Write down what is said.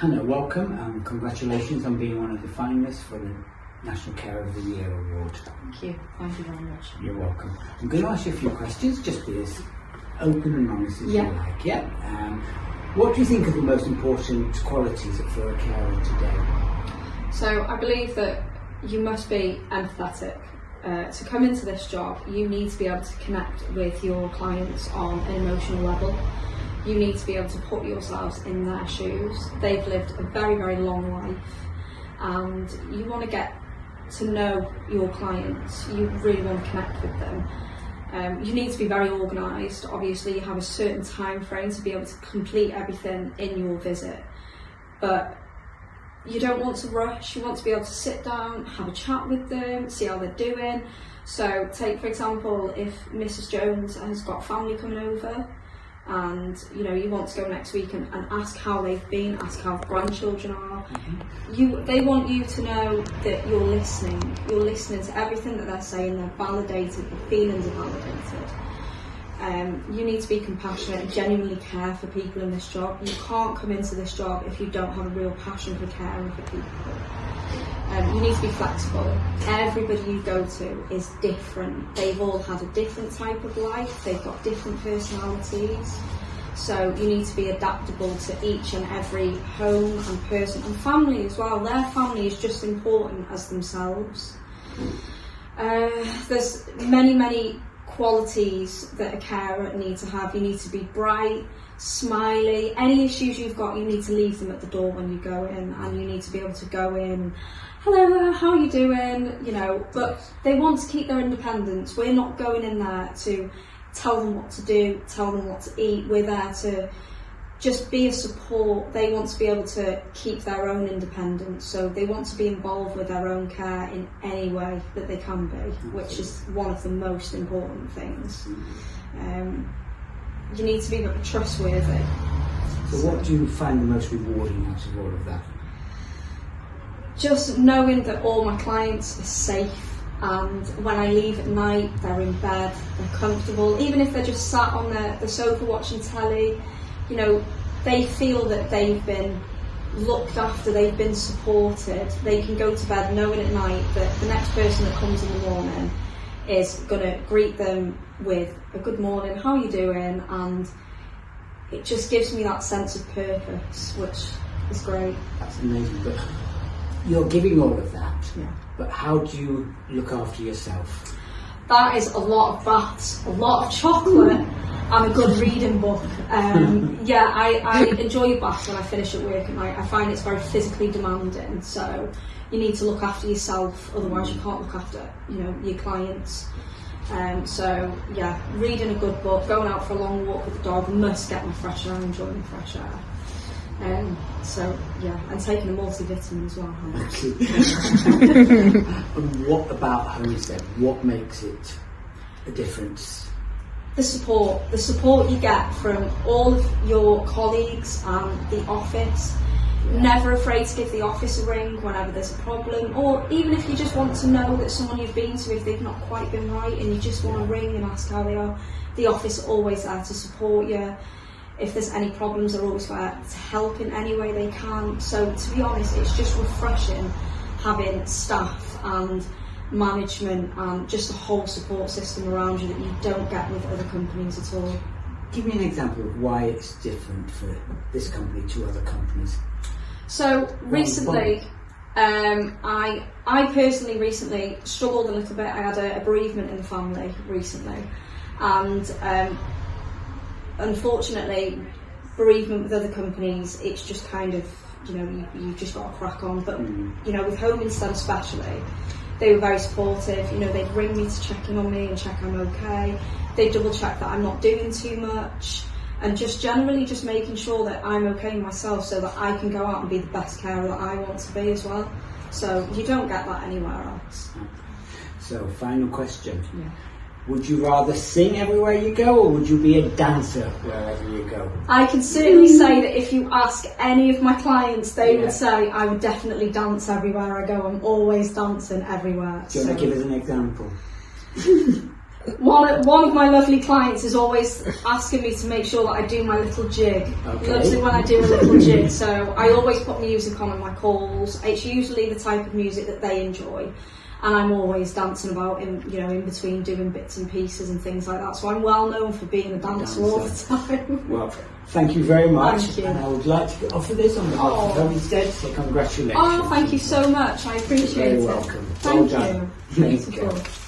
Hannah, welcome and congratulations on being one of the finalists for the National Carer of the Year Award. Thank you. Thank you very much. You're welcome. I'm going to ask you a few questions, just be as open and honest as you like. Yeah. What do you think are the most important qualities for a carer today? So I believe that you must be empathetic. To come into this job, you need to be able to connect with your clients on an emotional level. You need to be able to put yourselves in their shoes. They've lived a very, very long life, and you want to get to know your clients. You really want to connect with them. You need to be very organised. Obviously, you have a certain time frame to be able to complete everything in your visit, but you don't want to rush. You want to be able to sit down, have a chat with them, see how they're doing. So take, for example, if Mrs. Jones has got family coming over and you want to go next week and ask how they've been, ask how grandchildren are. They want you to know that you're listening to everything that they're saying. They're validated, the feelings are validated. You need to be compassionate and genuinely care for people in this job. You can't come into this job if you don't have a real passion for caring for people. You need to be flexible. Everybody you go to is different. They've all had a different type of life. They've got different personalities. So you need to be adaptable to each and every home and person and family as well. Their family is just as important as themselves. There's many qualities that a carer needs to have. You need to be bright, smiley. Any issues you've got, you need to leave them at the door when you go in, and you need to be able to go in, hello, how are you doing? But they want to keep their independence. We're not going in there to tell them what to do, tell them what to eat. We're there to just be a support. They want to be able to keep their own independence, so they want to be involved with their own care in any way that they can be, which is one of the most important things. You need to be trustworthy. So what do you find the most rewarding out of all of that? Just knowing that all my clients are safe, and when I leave at night they're in bed, they're comfortable. Even if they're just sat on the sofa watching telly, they feel that they've been looked after, they've been supported. They can go to bed knowing at night that the next person that comes in the morning is going to greet them with a good morning, how are you doing? And it just gives me that sense of purpose, which is great. That's amazing. But you're giving all of that, yeah. But how do you look after yourself? That is a lot of baths, a lot of chocolate, and a good reading book. I enjoy baths when I finish at work at night. I find it's very physically demanding, so you need to look after yourself, otherwise you can't look after your clients. Reading a good book, going out for a long walk with the dog, must get my fresh air, enjoying the fresh air. And taking a multivitamin as well. And what about Homestead? What makes it a difference? The support you get from all of your colleagues and the office. Never afraid to give the office a ring whenever there's a problem, or even if you just want to know that someone you've been to, if they've not quite been right and you just want to ring and ask how they are, the office are always there to support you. If there's any problems, they're always there to help in any way they can. So to be honest, it's just refreshing having staff and management and just a whole support system around you that you don't get with other companies at all. Give me an example of why it's different for this company to other companies. So recently, I personally recently struggled a little bit. I had a bereavement in the family recently, and unfortunately, bereavement with other companies, it's just kind of, you've just got to crack on. But, with Home Instead especially, they were very supportive. They'd ring me to check in on me and check I'm okay. They'd double check that I'm not doing too much, and just generally just making sure that I'm okay myself so that I can go out and be the best carer that I want to be as well. So you don't get that anywhere else. So, final question. Yeah. Would you rather sing everywhere you go, or would you be a dancer wherever you go? I can certainly say that if you ask any of my clients, they would say I would definitely dance everywhere I go. I'm always dancing everywhere. Do you want to give us an example? One of my lovely clients is always asking me to make sure that I do my little jig. Okay. Loves it when I do a little jig, so I always put music on my calls. It's usually the type of music that they enjoy, and I'm always dancing about in between doing bits and pieces and things like that. So I'm well known for being a dancer all the time. Well, thank you very much. Thank you. And I would like to offer this on behalf of Home instead, so congratulations. Oh, thank you so much. I appreciate You're it. very welcome. Thank Well you. done. Beautiful.